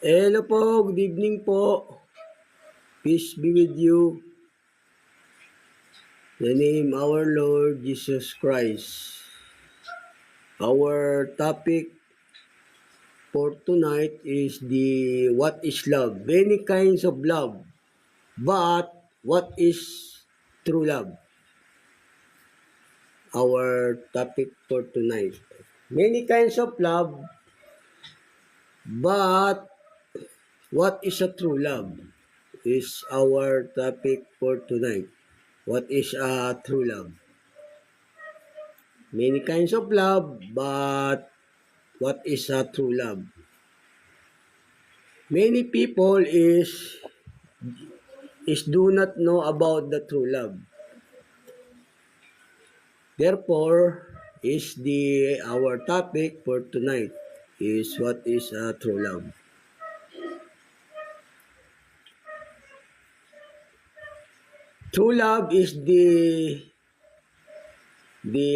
Hello po, good evening po. Peace be with you. The name our Lord Jesus Christ. Our topic for tonight is the what is love? Many kinds of love. But what is true love? Our topic for tonight. Many kinds of love, but what is a true love? Is our topic for tonight. What is a true love? Many kinds of love, but what is a true love? Many people is do not know about the true love. Therefore, is the our topic for tonight is what is a true love. True love is the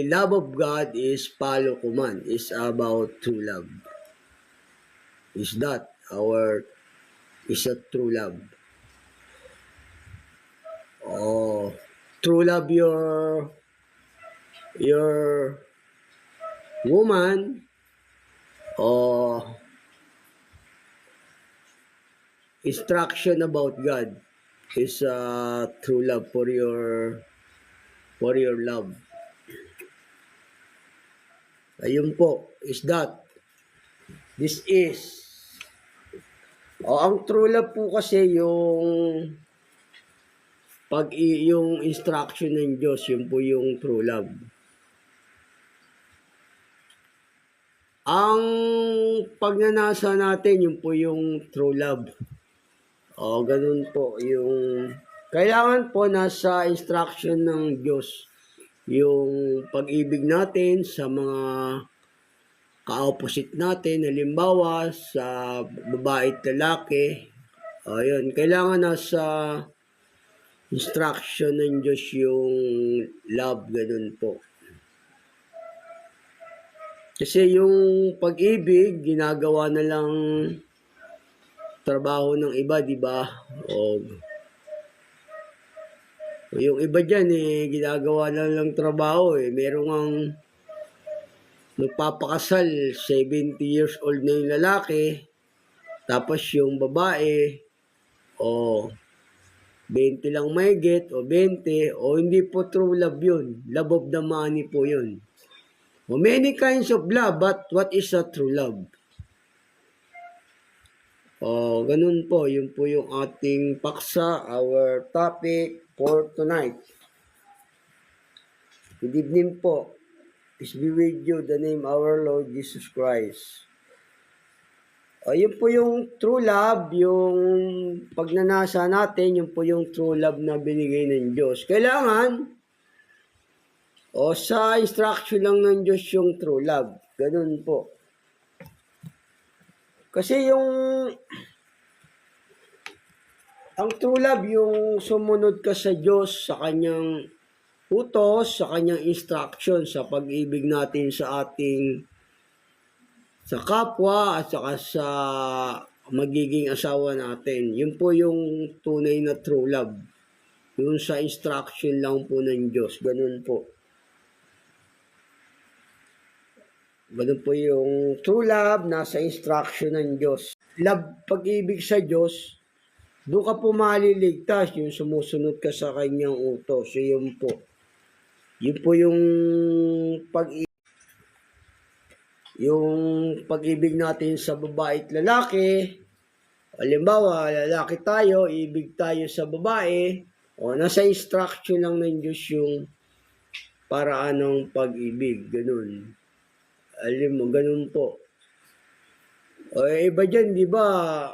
love of God is palo kuman, is about true love. Is that our is a true love? Oh, true love your woman or instruction about God is true love for your love. Ayun po, is that. This is. Ang true love po kasi yung instruction ng Diyos, yun po yung true love. Ang pagnanasa natin, yun po yung true love. Ganun po yung kailangan po nasa instruction ng Diyos yung pag-ibig natin sa mga ka-opposite natin, halimbawa sa babae at lalaki. Ayun, kailangan nasa instruction ng Diyos yung love, ganun po. Kasi yung pag-ibig, ginagawa na lang trabaho ng iba, di ba? O yung iba dyan, ginagawa na lang trabaho, Merong ang nagpapakasal, 70 years old na yung lalaki, tapos yung babae, 20 lang mahigit, o 20, o hindi po true love yun. Love of the money po yun. Many kinds of love, but what is a true love? Ganun po, yun po yung ating paksa, our topic for tonight. Good evening po. Peace be with you, the name our Lord Jesus Christ. Yun po yung true love, yung pagnanasa natin, yun po yung true love na binigay ng Diyos. Kailangan, sa instruction lang ng Diyos yung true love. Ganun po. Kasi ang true love, yung sumunod ka sa Diyos, sa kanyang utos, sa kanyang instruction, sa pag-ibig natin sa kapwa, at saka sa magiging asawa natin. Yun po yung tunay na true love. Yung sa instruction lang po ng Diyos. Ganun po. Ganun po yung true love, nasa instruction ng Diyos. Love, pag-ibig sa Diyos, doon ka po maliligtas, yung sumusunod ka sa kanyang utos. So, yun po. Yun po yung pag-ibig natin sa babae at lalaki. Halimbawa, lalaki tayo, ibig tayo sa babae, nasa instruction lang ng Diyos yung paraan ng pag-ibig. Ganun. Alam mo, ganun po. Iba dyan, di ba?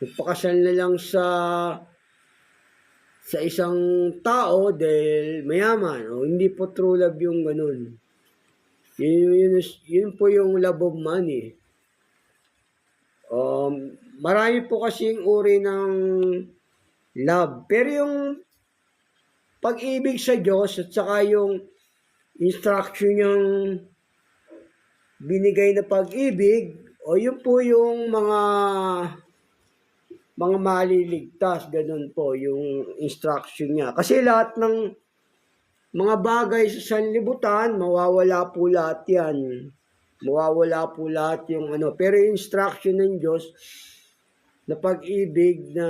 Nagpakasal na lang sa isang tao dahil mayaman. Hindi po true love yung ganun. Yun po yung love of money. Marami po kasing uri ng love. Pero yung pag-ibig sa Diyos at saka yung instruction niyang binigay na pag-ibig, O yun po yung mga maliligtas, ganun po yung instruction niya. Kasi lahat ng mga bagay sa sanlibutan, mawawala po lahat yan. Mawawala po lahat yung ano. Pero yung instruction ng Diyos, na pag-ibig na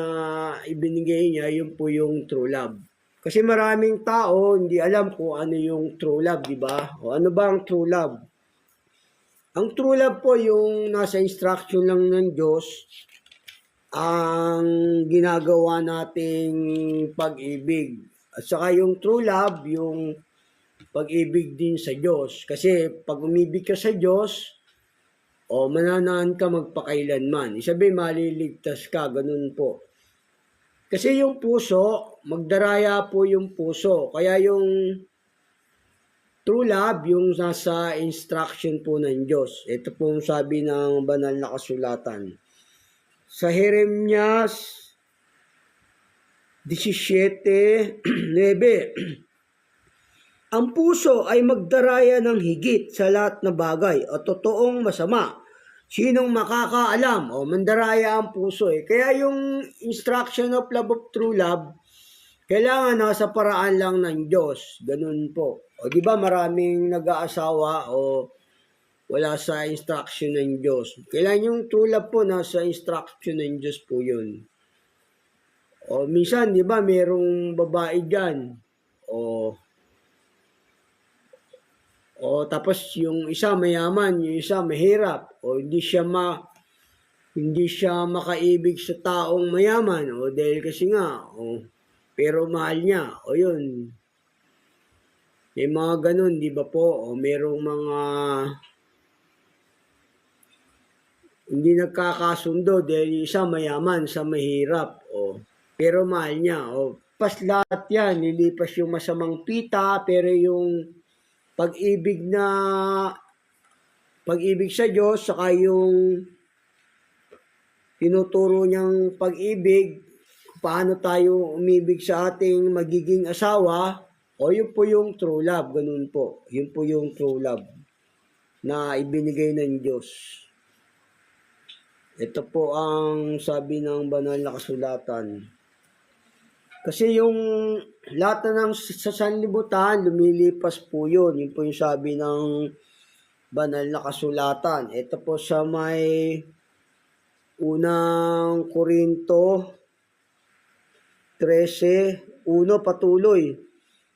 ibinigay niya, yun po yung true love. Kasi maraming tao hindi alam kung ano yung true love, di ba? O ano ba ang true love? Ang true love po yung nasa instruction lang ng Diyos, ang ginagawa nating pag-ibig. At saka yung true love, yung pag-ibig din sa Diyos. Kasi pag umibig ka sa Diyos, o mananahan ka magpakailanman. Isabi, maliligtas ka, ganun po. Kasi yung puso, magdaraya po yung puso. Kaya yung true love, yung nasa instruction po ng Diyos. Ito po yung sabi ng banal na kasulatan. Sa Jeremias 17:9, ang puso ay magdaraya ng higit sa lahat na bagay o totoong masama. Sinong makakaalam? O mandaraya ang puso eh. Kaya yung instruction of love of true love, kailangan nasa paraan lang ng Diyos. Ganun po. O di ba maraming nag-aasawa o wala sa instruction ng Diyos. Kailangan yung true love po nasa instruction ng Diyos po yun. O minsan, di ba, merong babae dyan. O tapos yung isa mayaman, yung isa mahirap. O hindi siya makaibig sa taong mayaman. O dahil kasi nga, pero mahal niya. O yun. May mga ganun, di ba po? O merong mga hindi nagkakasundo dahil isa mayaman sa mahirap. O pero mahal niya. O pas lahat yan, nilipas yung masamang pita, pero yung pag-ibig sa Diyos, saka yung tinuturo niyang pag-ibig, paano tayo umibig sa ating magiging asawa, o yun po yung true love, ganun po. Yun po yung true love na ibinigay ng Diyos. Ito po ang sabi ng banal na kasulatan. Kasi yung lahat na ng sa sanlibutan, lumilipas po yun. Yun po yung sabi ng banal na kasulatan. Ito po sa may unang Korinto 13:1 patuloy.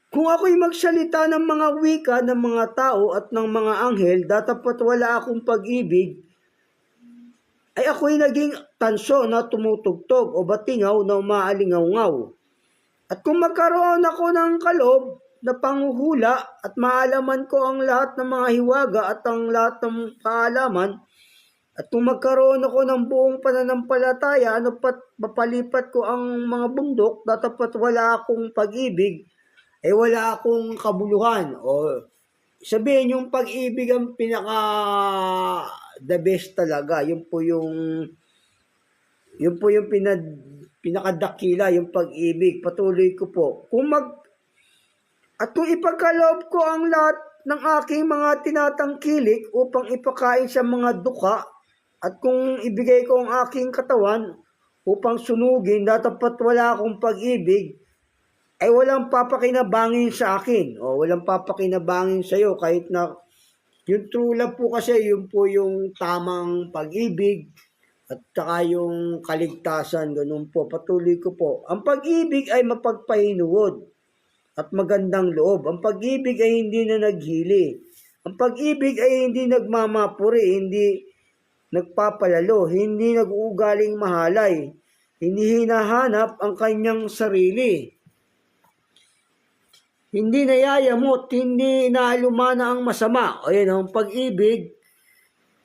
Kung ako'y magsalita ng mga wika ng mga tao at ng mga anghel, datapat wala akong pag-ibig, ay ako'y naging tanso na tumutugtog o batingaw na umaalingaw-ngaw. At kung magkaroon ako ng kalob na panghuhula at maalaman ko ang lahat ng mga hiwaga at ang lahat ng kaalaman, at kung magkaroon ako ng buong pananampalataya, ano pat mapalipat ko ang mga bundok, datapat wala akong pag-ibig, ay wala akong kabuluhan. O sabihin, yung pag-ibig ang the best talaga. Yun po yung pinakadakila, yung pag-ibig. Patuloy ko po. At kung ipagkaloob ko ang lahat ng aking mga tinatangkilik upang ipakain sa mga duka, at kung ibigay ko ang aking katawan upang sunugin, datapat wala akong pag-ibig, ay walang papakinabangin sa akin. O walang papakinabangin sa iyo, kahit na yung true love po kasi, yun po yung tamang pag-ibig at saka yung kaligtasan, ganun po. Patuloy ko po. Ang pag-ibig ay mapagpahinuod at magandang loob. Ang pag-ibig ay hindi na naghili. Ang pag-ibig ay hindi nagmamapuri, hindi nagpapalalo, hindi nag-uugaling mahalay, hindi hinahanap ang kanyang sarili, hindi nayayamot, hindi naalumana ang masama. Ayan, ang pag-ibig,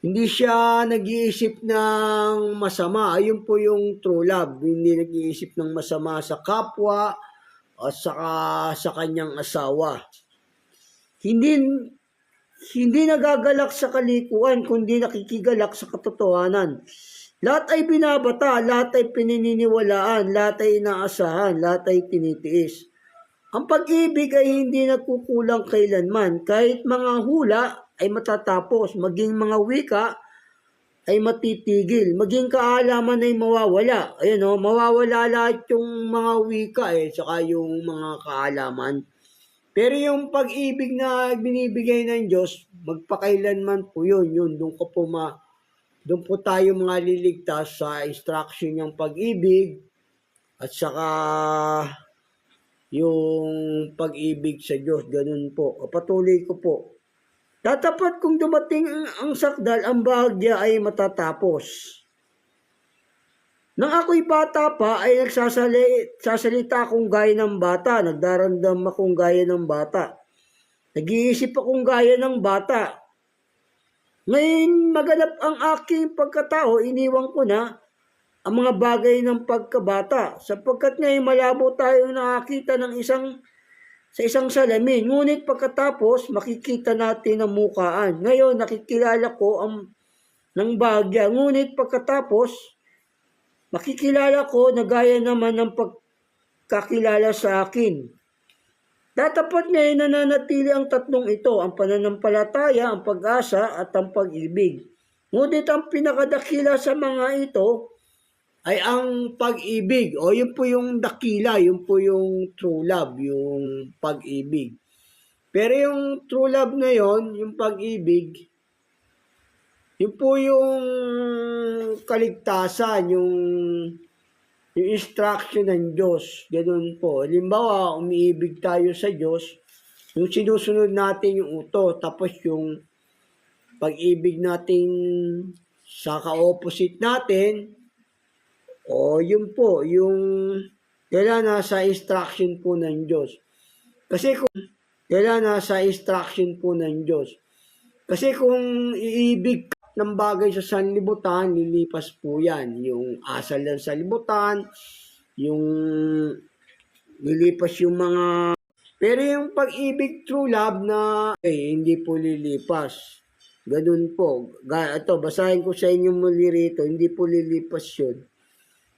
hindi siya nag-iisip ng masama. Ayun po yung true love. Hindi nag-iisip ng masama sa kapwa at saka sa kanyang asawa. Hindi nagagalak sa kalikuan, kundi nakikigalak sa katotohanan. Lahat ay binabata, lahat ay pininiwalaan, lahat ay inaasahan, lahat ay tinitiis. Ang pag-ibig ay hindi nagkukulang kailanman. Kahit mga hula ay matatapos, maging mga wika ay matitigil. Maging kaalaman ay mawawala. Ayun o, mawawala lahat yung mga wika saka yung mga kaalaman. Pero yung pag-ibig na binibigay ng Diyos, magpakailanman po yun. Doon po tayo mga liligtas sa instruction ng pag-ibig at saka yung pag-ibig sa Diyos. Ganun po. Patuloy ko po. Tatapat kung dumating ang sakdal, ang bahagya ay matatapos. Nang ako'y bata pa, ay nagsasalita akong gaya ng bata, nagdarandam akong gaya ng bata. Nag-iisip akong gaya ng bata. Ngayon maganap ang aking pagkatao, iniwan ko na ang mga bagay ng pagkabata, sapagkat ngayon malabo tayong nakakita sa isang salamin. Ngunit pagkatapos, makikita natin ang mukhaan. Ngayon, nakikilala ko ng bahagya. Ngunit pagkatapos, makikilala ko na gaya naman ng pagkakilala sa akin. Tatapat ngayon nananatili ang tatlong ito, ang pananampalataya, ang pag-asa, at ang pag-ibig. Ngunit ang pinakadakila sa mga ito ay ang pag-ibig. O yun po yung dakila, yun po yung true love, yung pag-ibig. Pero yung true love na yun, yung pag-ibig, yun po yung kaligtasan, yung instruction ng Diyos. Ganun po. Halimbawa, umiibig tayo sa Diyos, yung sinusunod natin yung utos, tapos yung pag-ibig natin sa ka-opposite natin, yun po, yung kailangan nasa instruction po ng Diyos. Kasi kung iibig ng bagay sa sanlibutan, lilipas po yan. Yung asal ng sanlibutan, yung lilipas yung mga... Pero yung pag-ibig true love na hindi po lilipas. Ganun po. Ito, basahin ko sa inyo muli rito, hindi po lilipas yun.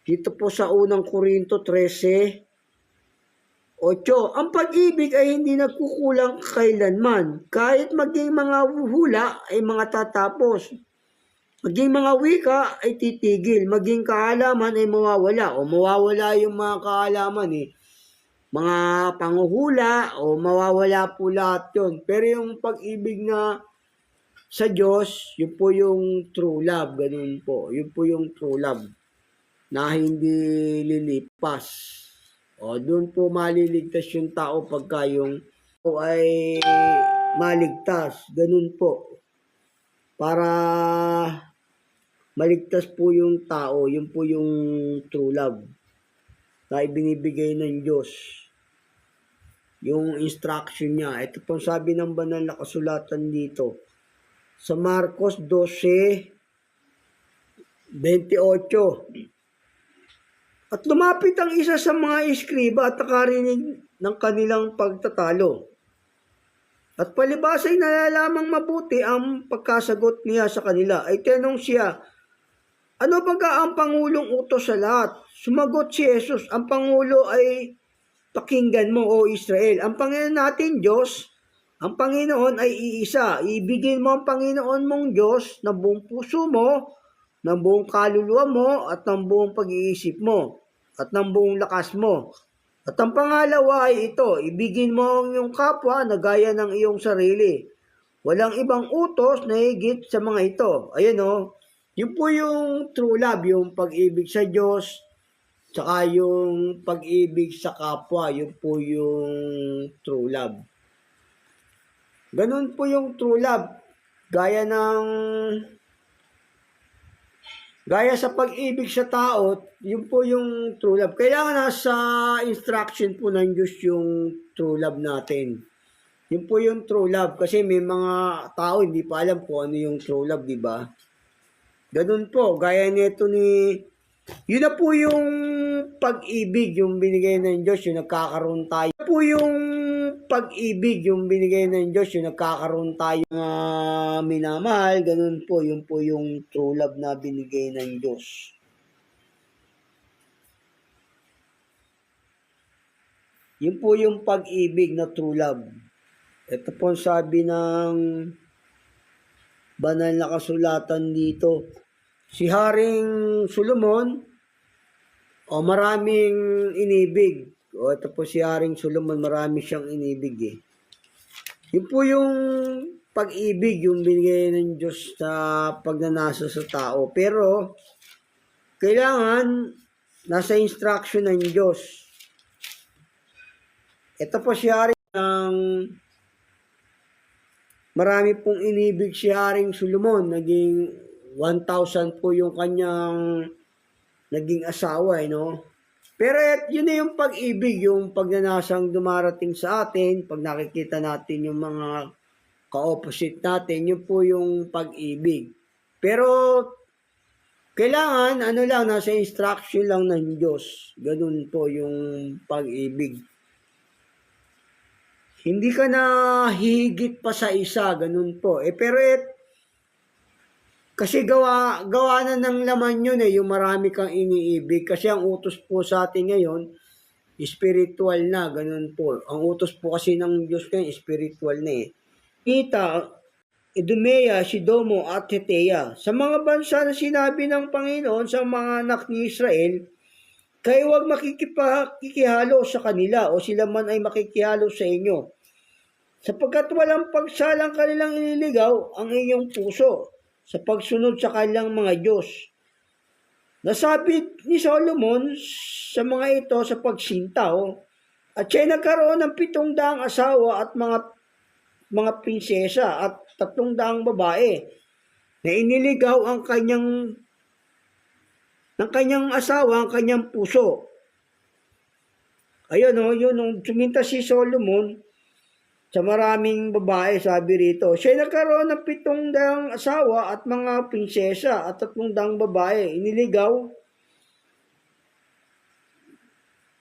Dito po sa unang Korinto 13:8, ang pag-ibig ay hindi nagkukulang kailanman. Kahit maging mga hula ay mga tatapos. Maging mga wika ay titigil. Maging kaalaman ay mawawala. O mawawala yung mga kaalaman Mga panguhula o mawawala po lahat yun. Pero yung pag-ibig na sa Diyos, yun po yung true love. Ganun po. Yun po yung true love na hindi lilipas. Doon po maliligtas yung tao pagka yung ay maligtas. Ganun po. Para maligtas po yung tao, yun po yung true love na ibinibigay ng Diyos. Yung instruction niya. Ito pong sabi ng banal na kasulatan dito. Sa Marcos 12:28. At lumapit ang isa sa mga iskriba at nakarinig ng kanilang pagtatalo. At palibas ay nalalamang mabuti ang pagkasagot niya sa kanila. Ay tinanong siya, ano baga ang Pangulong utos sa lahat? Sumagot si Jesus, ang Pangulo ay pakinggan mo o Israel. Ang Panginoon natin Diyos, ang Panginoon ay iisa. Ibigin mo ang Panginoon mong Diyos ng buong puso mo, ng buong kaluluwa mo, at ng buong pag-iisip mo, at ng buong lakas mo. At ang pangalawa ay ito, ibigin mo ang iyong kapwa na gaya ng iyong sarili. Walang ibang utos na higit sa mga ito. Ayan yun po yung true love, yung pag-ibig sa Diyos, tsaka yung pag-ibig sa kapwa, yun po yung true love. Ganun po yung true love. Gaya sa pag-ibig sa tao, yun po yung true love. Kailangan nasa instruction po ng Diyos yung true love natin. Yun po yung true love. Kasi may mga tao hindi pa alam kung ano yung true love, di ba? Ganun po. Gaya nito yun na po yung pag-ibig, yung binigay ng Diyos, yung nagkakaroon tayo. Yun po yung pag-ibig, yung binigay ng Diyos, yung nagkakaroon tayo minamahal, ganun po, yun po yung true love na binigay ng Diyos. Yun po yung pag-ibig na true love. Ito po sabi ng banal na kasulatan dito. si Haring Solomon, maraming inibig. Ito po si Haring Solomon, marami siyang inibig eh. Yun po yung pag-ibig, yung binigay ng Diyos na pagnanasa sa tao. Pero, kailangan, nasa instruction ng Diyos. Ito po si Haring marami pong inibig si Haring Solomon. Naging 1,000 po yung kanyang naging asawa, no? Pero yun na yung pag-ibig, yung pagnanasang dumarating sa atin, pag nakikita natin yung mga ka-opposite natin, yun po yung pag-ibig. Pero, kailangan, nasa instruction lang ng Diyos. Ganun po yung pag-ibig. Hindi ka na hihigit pa sa isa, ganun po. Pero kasi gawa na ng laman yun yung marami kang iniibig. Kasi ang utos po sa atin ngayon, spiritual na, ganun po. Ang utos po kasi ng Diyos ngayon, spiritual na Kita, Idumea, Sidomo, at Hetea. Sa mga bansa na sinabi ng Panginoon sa mga anak ni Israel, kayo huwag makikihalo sa kanila o sila man ay makikihalo sa inyo. Sapagkat walang pagsalang kanilang iniligaw ang inyong puso sa pagsunod sa kanilang mga Diyos. Nasabi ni Solomon sa mga ito sa pagsintaw at siya'y nagkaroon ng 700 asawa at mga prinsesa at 300 babae na iniligaw ng kanyang asawa ang kanyang puso. Ayun yung suminta si Solomon sa maraming babae, sabi rito. Siya nagkaroon ng 700 asawa at mga prinsesa at 300 babae. Iniligaw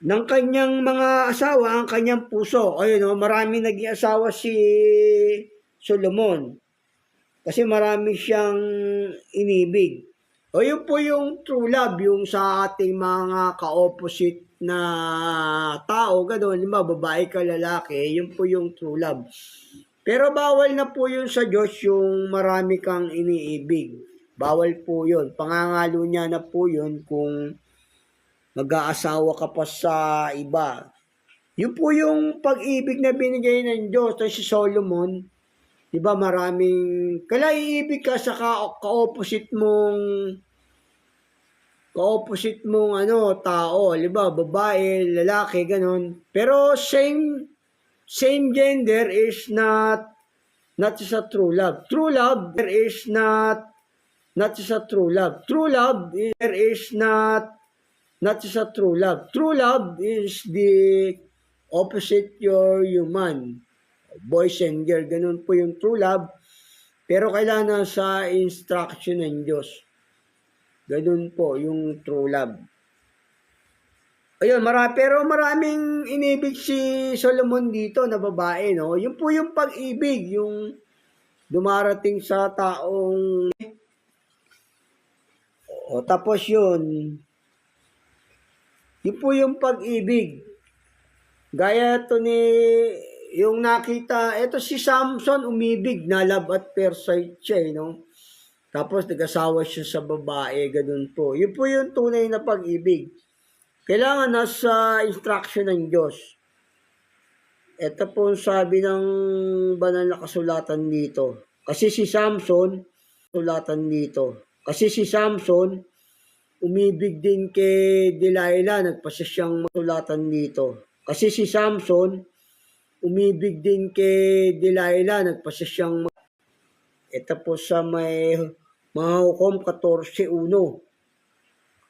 ng kanyang mga asawa ang kanyang puso. Ayun maraming naging asawa si Solomon. Kasi marami siyang inibig. Yun po yung true love, yung sa ating mga ka-opposite na tao, gano'n, babae ka, lalaki, yun po yung true love. Pero bawal na po yun sa Diyos yung marami kang iniibig. Bawal po yun. Pangangalo niya na po yun kung mag-aasawa ka pa sa iba. Yun po yung pag-ibig na binigay ng Diyos. So, si Solomon, diba maraming, kaya iibig ka sa ka-opposite mong tao, diba, babae, lalaki, ganun. Pero same gender is not is a true love. True love is not is a true love. True love is not is a true love. True love is the opposite your human. Boys and girl, ganun po yung true love. Pero kailangan sa instruction ng Diyos. Ganun po yung true love. Ayun, pero maraming inibig si Solomon dito na babae, no? Yun po yung pag-ibig, yung dumarating sa taong tapos yun po yung pag-ibig. Gaya to yung nakita, ito si Samson umibig, na love at first sight siya, no? Tapos nag-asawa siya sa babae, ganun po. Yun po yung tunay na pag-ibig. Kailangan nasa instruction ng Diyos. Ito po sabi ng banal na kasulatan dito. Kasi si Samson, umibig din kay Delilah, nagpasa siyang masulatan dito. Kasi si Samson, umibig din kay Delilah, nagpasa siyang ito po sa may mga Hukom 14:1.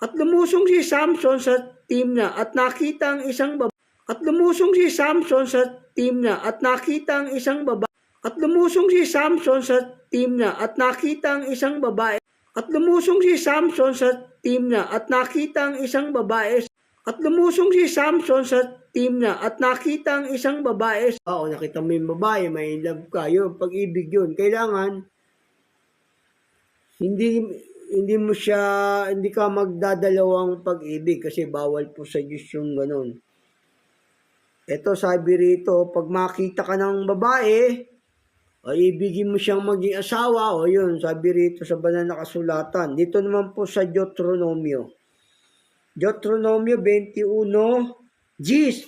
At lumusong si Samson sa Timna at nakita ang isang babae. At lumusong si Samson sa Timna at nakita ang isang babae. At lumusong si Samson sa Timna at nakita ang isang babae. At lumusong si Samson sa Timna at nakita ang isang babae. At lumusong si Samson sa Timna at nakita ang isang babae. Nakita mo yung babae, may love ka. Yun, pag-ibig yun. Kailangan hindi ka magdadalawang pag-ibig kasi bawal po sa Diyos yung ganun. Ito sabi rito, pag makita ka ng babae, o ibigin mo siyang maging asawa, o yun, sabi rito sa banal na kasulatan. Dito naman po sa Deuteronomio. Deuteronomio 21, Gis,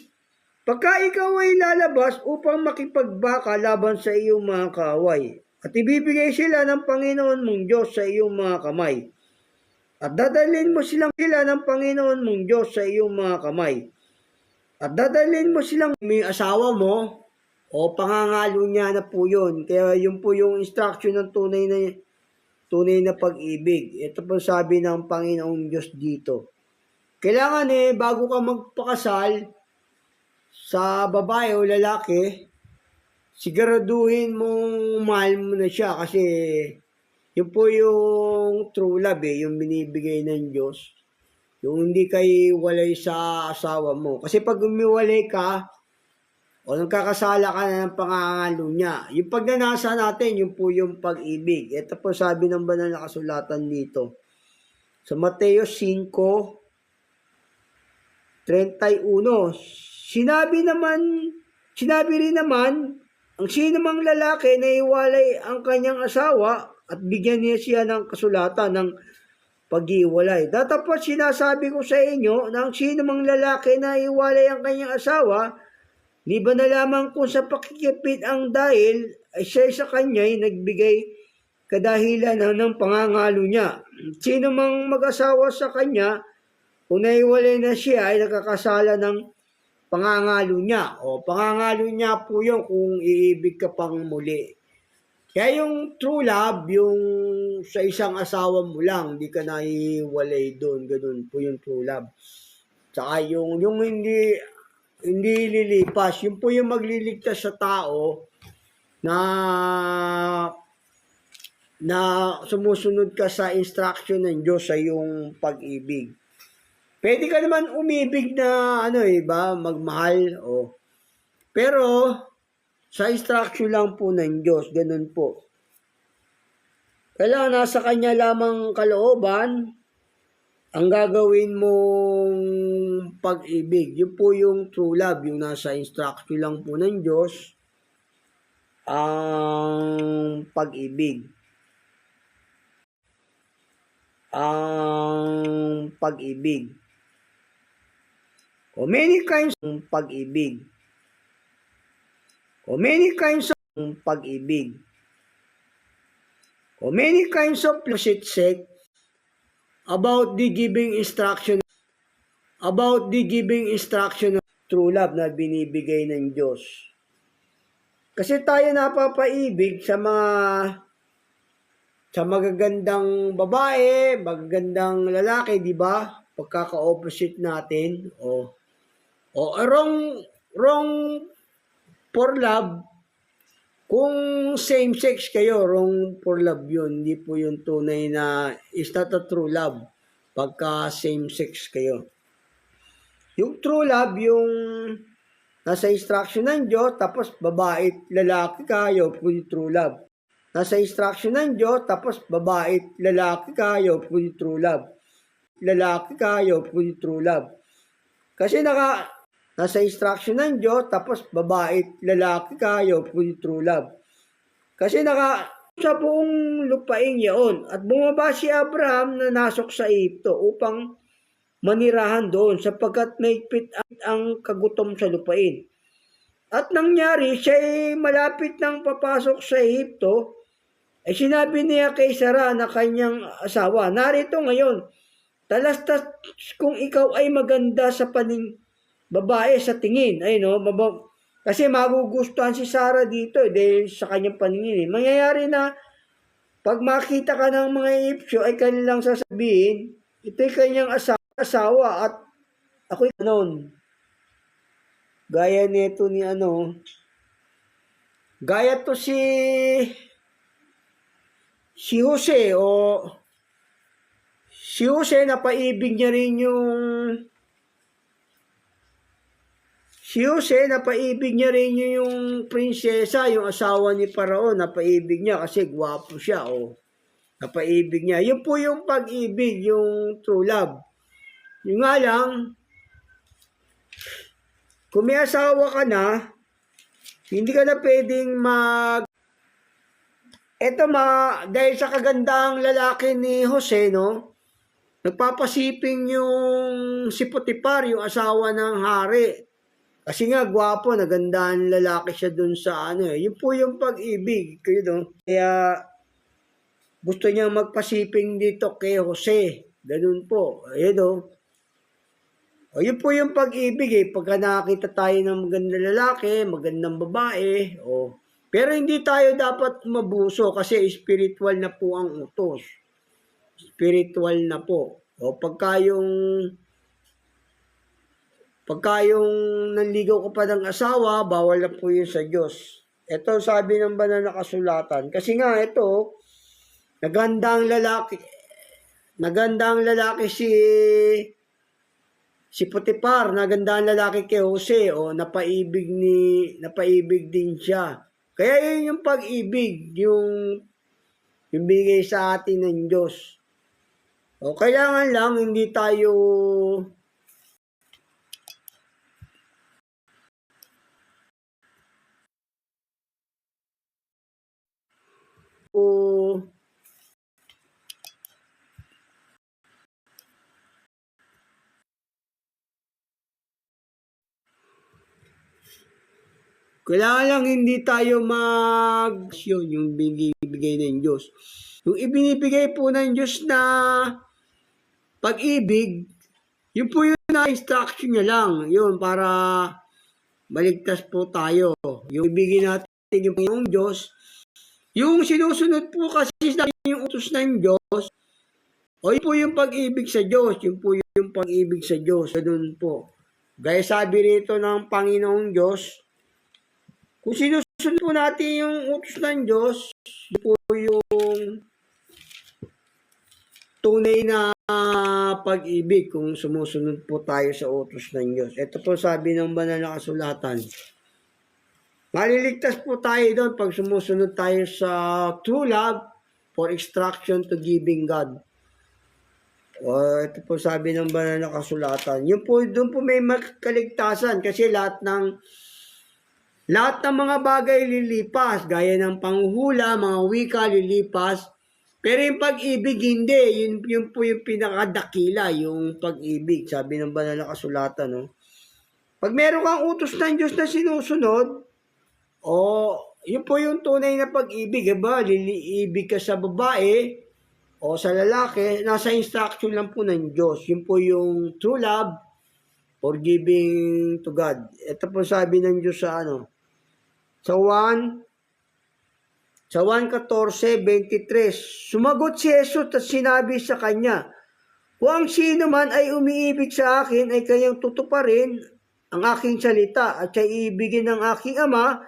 pagka ikaw ay lalabas upang makipagbaka laban sa iyong mga kaaway, at ibibigay sila ng Panginoon mong Diyos sa iyong mga kamay, at dadalhin mo sila ng Panginoon mong Diyos sa iyong mga kamay, at dadalhin mo silang may asawa mo, o pangangalo niya na po yun. Kaya yun po yung instruction ng tunay na pag-ibig. Ito po sabi ng Panginoong Diyos dito. Kailangan bago ka magpakasal sa babae o lalaki, siguraduhin mong mahal mo na siya kasi yun po yung true love yung binibigay ng Diyos. Yung hindi kayo walay sa asawa mo. Kasi pag umiwalay ka, o nagkakasala ka na ng pangangalo niya, yung pagnanasa natin, yun po yung pag-ibig. Ito po sabi ng banal na kasulatan dito. Sa Mateo 5:31, sinabi rin naman, ang sino mang lalaki na iwalay ang kanyang asawa at bigyan niya siya ng kasulatan ng pag-iwalay. Datapot sinasabi ko sa inyo na ang sino mang lalaki na iwalay ang kanyang asawa, liban na lamang kung sa pakikipit ang dahil ay siya sa kanya ay nagbigay kadahilan ng pangangalo niya. Sino mang mag-asawa sa kanya, kung naiwalay na siya ay nakakasala ng pangangalo niya. O pangangalo niya po yun kung iibig ka pang muli. Kaya yung true love, yung sa isang asawa mo lang, hindi ka naiwalay doon. Ganun po yung true love. Tsaka yung hindi lilipas, yun po yung magliligtas sa tao na sumusunod ka sa instruction ng Diyos sa iyong pag-ibig. Pwede ka naman umibig na magmahal, pero sa instruction lang po ng Diyos, ganun po. Kailangan nasa Kanya lamang kalooban ang gagawin mong pag-ibig. Yun po yung true love, yung nasa instruction lang po ng Diyos, ang pag-ibig. Ang pag-ibig. O many kinds of pag-ibig. O many kinds of pag-ibig. O many kinds of opposite sex about the giving instruction of true love na binibigay ng Diyos. Kasi tayo napapaibig sa magagandang babae, magagandang lalaki, di ba? Pagkaka-opposite natin. O wrong for love. Kung same sex kayo, wrong for love yun. Hindi po yung tunay na is not a true love. Pagka same sex kayo. Yung true love, yung nasa instruction ng Diyos, tapos babae at lalaki kayo, po yung true love. Nasa instruction ng Diyos, tapos babae at lalaki kayo, po yung true love. Lalaki kayo, po yung true love. Kasi nasa instruction ng Diyos, tapos babae at lalaki kayo, po yung true love. Kasi sa buong lupain yaon. At bumaba si Abraham na nasok sa Egypto upang manirahan doon sapagkat mahigpit ang kagutom sa lupain. At nangyari, siya ay malapit nang papasok sa Egypto, ay sinabi niya kay Sarah na kanyang asawa, narito ngayon, talastas kung ikaw ay maganda sa babae sa tingin. Kasi magugustuhan si Sarah dito dahil sa kanyang paningin. Mangyayari na pag makita ka ng mga Egyptyo ay kanilang sasabihin, ito'y kanyang asawa at ako'y ganon. Gaya nito ni gaya to si Jose si Jose napaibig niya rin yung prinsesa, yung asawa ni Paraon, napaibig niya kasi gwapo siya, napaibig niya. Yun po yung pag-ibig, yung true love. Yung nga lang, kung may asawa ka na, hindi ka na pwedeng Eto dahil sa kagandang lalaki ni Jose, no? Nagpapasiping yung si Potiphar, yung asawa ng hari. Kasi nga, gwapo, nagandang lalaki siya dun sa ano eh. Yun po yung pag-ibig. No? Kaya, gusto niya magpasiping dito kay Jose. Ganun po. Ayun o. O, yun po yung pag-ibig eh. Pagka nakakita tayo ng magandang lalaki, magandang babae, pero hindi tayo dapat umabuso kasi spiritual na po ang utos. Spiritual na po. O, pagka yung nanligaw ko pa ng asawa, bawal na po yun sa Diyos. Ito sabi ng banal na kasulatan. Kasi nga ito, nagandang lalaki si Potiphar, nagandang lalaki kay Jose, napaibig din siya. Kaya yun yung pag-ibig, yung bigay sa atin ng Diyos. Kailangan lang hindi tayo kailangan lang hindi tayo yung binibigay ng Diyos. Yung ibinibigay po ng Diyos na pag-ibig, yun po yung na-instruction niya lang. Yun, para maligtas po tayo. Yung ibigay natin yung Panginoong Diyos, yung sinusunod po kasi natin yung utos ng Diyos, yun po yung pag-ibig sa Diyos. Yun po yung pag-ibig sa Diyos. Ganun po. Gaya sabi rito ng Panginoong Diyos, kung sinusunod po natin yung utos ng Diyos, yun po yung tunay na pag-ibig kung sumusunod po tayo sa utos ng Diyos. Ito po sabi ng banal na kasulatan. Maliligtas po tayo doon pag sumusunod tayo sa true love for instruction to giving God. Ito po sabi ng banal na kasulatan. Doon po may kaligtasan kasi lahat ng mga bagay lilipas, gaya ng panghuhula, mga wika lilipas, pero yung pag-ibig hindi, yun po yung pinakadakila, yung pag-ibig, sabi ng banal na kasulatan, no? Pag meron kang utos ng Diyos na sinusunod, yun po yung tunay na pag-ibig, diba? Liliibig ka sa babae o sa lalaki, nasa instruction lang po ng Diyos. Yun po yung true love for giving to God. Ito po sabi ng Diyos sa Sa 1:14-23, sumagot si Jesus at sinabi sa kanya, kung ang sino man ay umiibig sa akin ay kanyang tutuparin ang aking salita at siya'y iibigin ng aking ama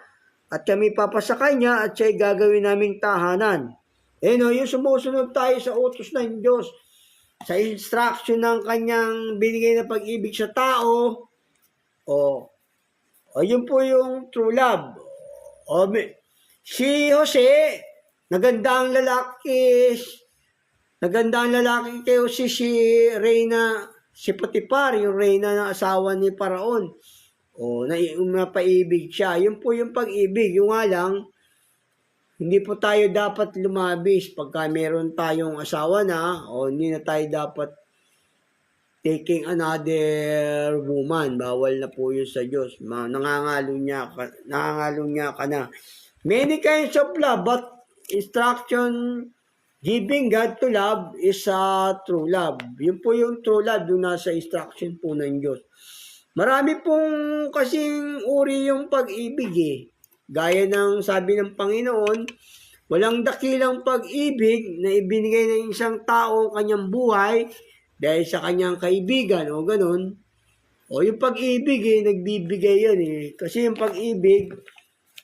at kami papasa kanya at siya'y gagawin naming tahanan. Yung sumusunod tayo sa utos ng Diyos, sa instruction ng kanyang binigay na pag-ibig sa tao, yun po yung true love. Si Jose, nagandang lalaki kay Jose, si Potiphar, yung reyna na asawa ni Paraon. Napaibig siya. Yun po yung pag-ibig. Yung nga lang, hindi po tayo dapat lumabis pagka meron tayong asawa na, hindi na tayo dapat taking another woman. Bawal na po yun sa Diyos. Nangangalo niya ka na. Many kinds of love, but instruction giving God to love is true love. Yun po yung true love, yung nasa instruction po ng Diyos. Marami pong kasing uri yung pag-ibig eh. Gaya ng sabi ng Panginoon, walang dakilang pag-ibig na ibinigay ng isang tao ang kanyang buhay dahil sa kanyang kaibigan o ganun. Yung pag-ibig nagbibigay yan eh. Kasi yung pag-ibig,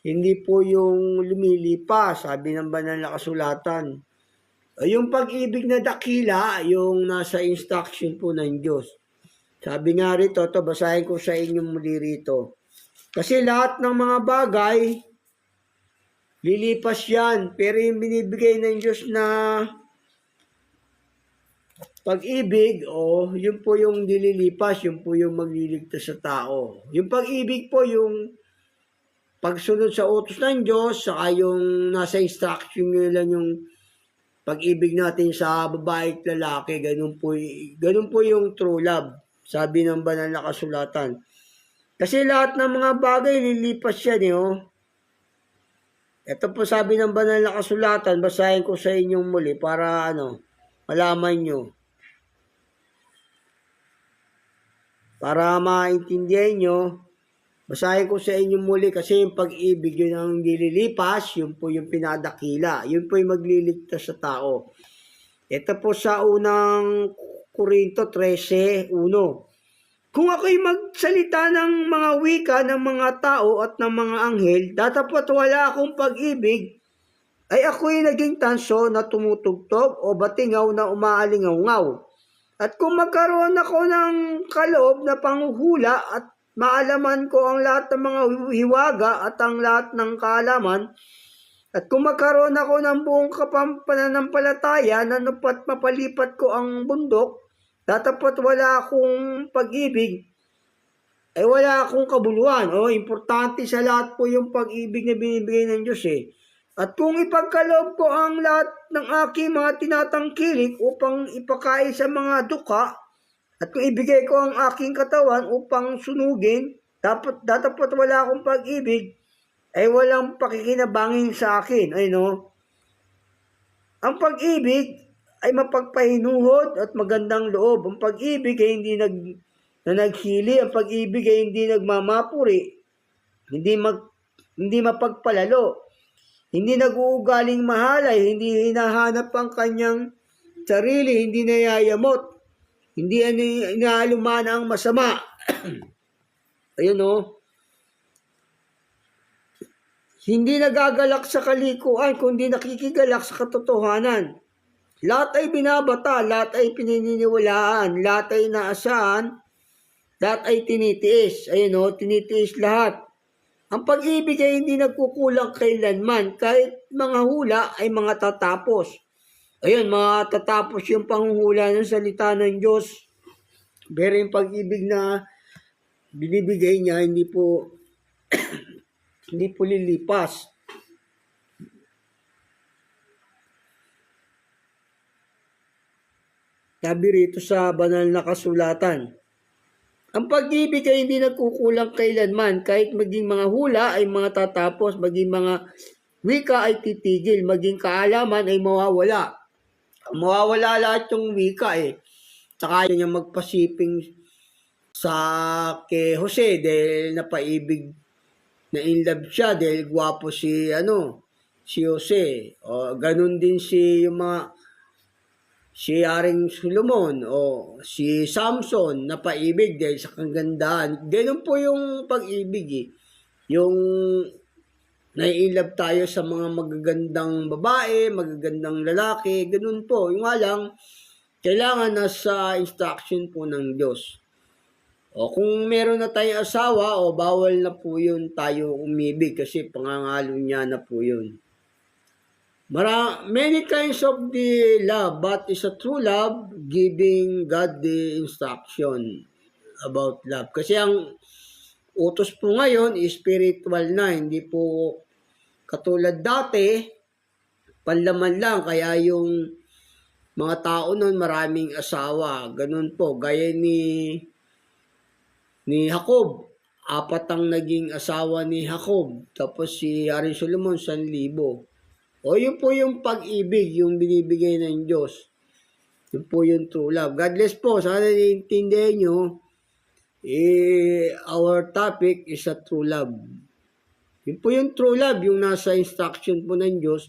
hindi po yung lumilipas, sabi ng banal na kasulatan. Yung pag-ibig na dakila, yung nasa instruction po ng Diyos. Sabi nga rito, basahin ko sa inyo muli rito. Kasi lahat ng mga bagay, lilipas yan. Pero yung binibigay ng Diyos na pag-ibig, yun po yung dililipas, yun po yung magliligtas sa tao. Yung pag-ibig po, yung pagsunod sa utos ng Diyos, saka yung nasa instruction nyo lang yung pag-ibig natin sa babae at lalaki, ganun po yung true love, sabi ng banal na kasulatan. Kasi lahat ng mga bagay lilipas yan oh. Ito po sabi ng banal na kasulatan, basahin ko sa inyong muli para malaman nyo. Para maintindihan nyo, basahin ko sa inyong muli kasi yung pag-ibig yun ang nililipas, yun po yung pinadakila, yun po yung magliligtas sa tao. Ito po sa unang Korinto 13:1. Kung ako'y magsalita ng mga wika ng mga tao at ng mga anghel, datapwat wala akong pag-ibig, ay ako'y naging tanso na tumutugtog o batingaw na umaalingaw-ngaw. At kung magkaroon ako ng kaloob na panghuhula at maalaman ko ang lahat ng mga hiwaga at ang lahat ng kaalaman, at kung magkaroon ako ng buong pananampalataya na nupat mapalipat ko ang bundok, datapwat wala akong pag-ibig, ay wala akong kabuluhan. Importante sa lahat po yung pag-ibig na binibigay ng Diyos eh. At kung ipagkaloob ko ang lahat ng aking mga tinatangkilik upang ipakain sa mga duka, at kung ibigay ko ang aking katawan upang sunugin, datapwat wala akong pag-ibig, ay walang pakikinabangin sa akin. Ang pag-ibig ay mapagpahinuhod at magandang loob. Ang pag-ibig ay hindi naghili. Ang pag-ibig ay hindi nagmamapuri. Hindi mapagpalalo. Hindi nag-uugaling mahalay. Hindi hinahanap ang kanyang sarili. Hindi nayayamot. Hindi inaalumana ang masama. Hindi nagagalak sa kalikuan, kundi nakikigalak sa katotohanan. Lahat ay binabata, lahat ay pininiwalaan, lahat ay inaasahan, lahat ay tinitiis. Tinitiis lahat. Ang pag-ibig ay hindi nagkukulang kailanman, kahit mga hula ay mga tatapos. Matatapos yung panghuhula ng salita ng Diyos. Pero yung pag-ibig na binibigay niya, hindi po lilipas. Sabi rito sa banal na kasulatan, ang pag-ibig ay hindi nagkukulang kailanman, kahit maging mga hula ay mga tatapos, maging mga wika ay titigil, maging kaalaman ay mawawala. Mawawala lahat yung wika eh. Saka yun yung magpasiping sa kay Jose dahil napaibig na in love siya dahil gwapo si Jose. Ganun din si Haring Solomon o si Samson napaibig dahil sa kagandahan. Ganun po yung pag-ibig eh. Yung nai-love tayo sa mga magagandang babae, magagandang lalaki, ganun po. Yung nga lang, kailangan nasa instruction po ng Diyos. Kung meron na tayong asawa, bawal na po yun tayo umibig kasi pangangalo niya na po yun. Many kinds of the love, but is a true love giving God the instruction about love. Kasi ang utos po ngayon is spiritual na, hindi po katulad dati, panlaman lang, kaya yung mga tao nun maraming asawa. Ganun po, gaya ni Jacob. 4 ang naging asawa ni Jacob. Tapos si Haring Solomon, 1,000. Yun po yung pag-ibig, yung binibigay ng Diyos. Yun po yung true love. God bless po. Sana naiintindihan nyo. Our topic is a true love. Yun po yung true love, yung nasa instruction po ng Diyos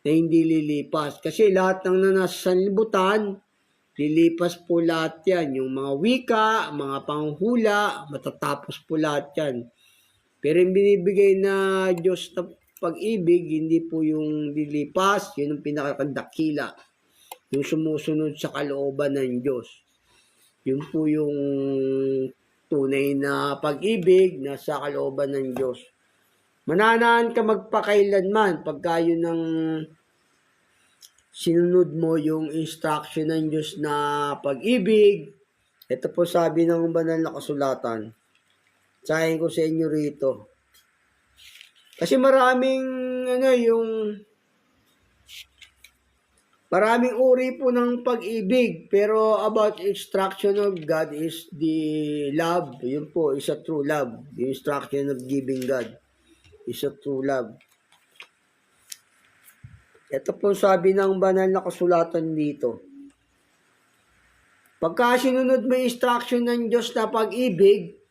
na hindi lilipas. Kasi lahat ng nasa sanlibutan, lilipas po lahat yan. Yung mga wika, mga panghula, matatapos po lahat yan. Pero yung binibigay na Diyos na pag-ibig, hindi po yung lilipas, yun yung pinakadakila. Yung sumusunod sa kalooban ng Diyos. Yun po yung tunay na pag-ibig na sa kalooban ng Diyos. Mananaan ka magpakailanman pagka yun ang sinunod mo yung instruction ng Diyos na pag-ibig. Ito po sabi ng banal na kasulatan. Sabihin ko sa inyo rito. Kasi maraming maraming uri po ng pag-ibig, pero about instruction of God is the love. Yun po, is a true love. The instruction of giving God is a true love. Ito po sabi ng banal na kasulatan dito. Pagka sinunod mo yung instruction ng Diyos na pag-ibig,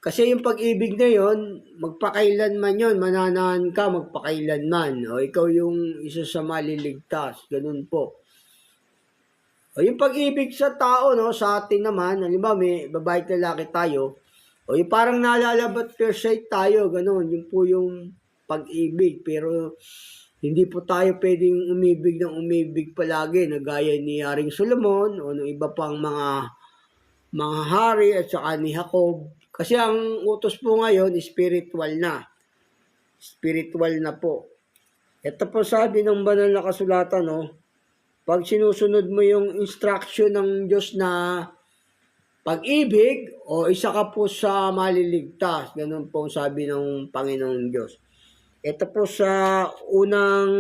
kasi yung pag-ibig na yon, magpakailanman yon, mananahan ka magpakailanman. O ikaw yung isa sa maliligtas, ganun po. O yung pag-ibig sa tao, no, sa atin naman, halimbawa may babae at lalaki tayo, o yung parang nalalabat first sight tayo, ganun, yun po yung pag-ibig. Pero hindi po tayo pwedeng umibig palagi, na gaya ni Haring Solomon o ng iba pang mga hari at saka ni Jacob. Kasi ang utos po ngayon, spiritual na. Spiritual na po. Ito po sabi ng banal na kasulatan, no? Pag sinusunod mo yung instruction ng Diyos na pag-ibig, o isa ka po sa maliligtas. Ganun po sabi ng Panginoong Diyos. Ito po sa unang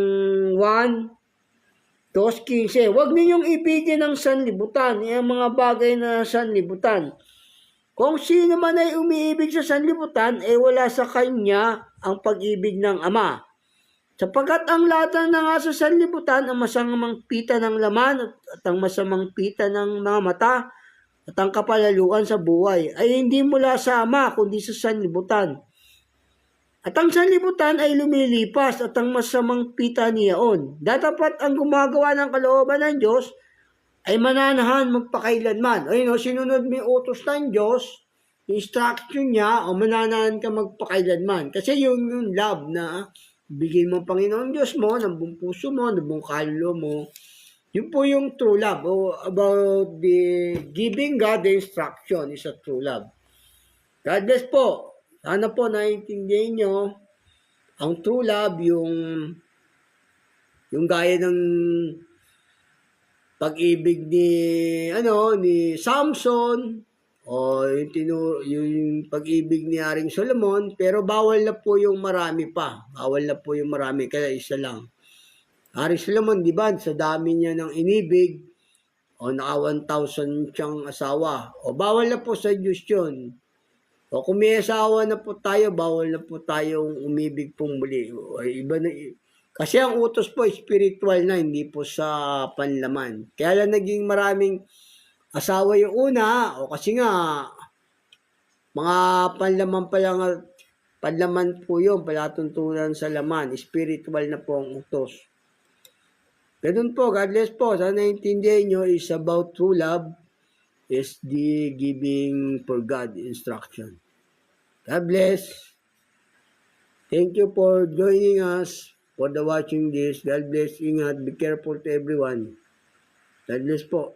1:15. Huwag ninyong ibigin ng sanlibutan, yung mga bagay na sanlibutan. Kung sino man ay umiibig sa sanlibutan, wala sa kanya ang pag-ibig ng Ama. Sapagkat ang lahat na nga sa sanlibutan, ang masamang pita ng laman at ang masamang pita ng mga mata at ang kapalaluan sa buhay, ay hindi mula sa Ama, kundi sa sanlibutan. At ang sanlibutan ay lumilipas at ang masamang pita niyaon. Datapat ang gumagawa ng kalooban ng Diyos ay mananahan magpakailanman. Ayun, sinunod mo yung utos ng Diyos, instruction niya, o mananahan ka magpakailanman. Kasi yun yung love na bigyan mo Panginoon Diyos mo, ng buong puso mo, ng buong kaluluwa mo. Yun po yung true love. O about the giving God the instruction is a true love. God bless po. Sana po naiintindihan nyo ang true love, yung gaya ng pag-ibig ni Samson, o yung pag-ibig ni Haring Solomon, pero bawal na po yung marami pa. Bawal na po yung marami, kaya isa lang. Haring Solomon, di ba, sa dami niya ng inibig, o naka 1,000 siyang asawa, o bawal na po sa Diyos yun. O kung may asawa na po tayo, bawal na po tayong umibig pong muli. O, iba na, kasi ang utos po, spiritual na, hindi po sa panlaman. Kaya lang naging maraming asawa yung una, o kasi nga, mga panlaman pa lang, panlaman po yun, palatuntunan sa laman, spiritual na po ang utos. Ganun po, God bless po. Sana naintindihan nyo is about true love, is the giving for God instruction. God bless. Thank you for joining us for the watching this. God bless. Ingat. Be careful to everyone. God bless po.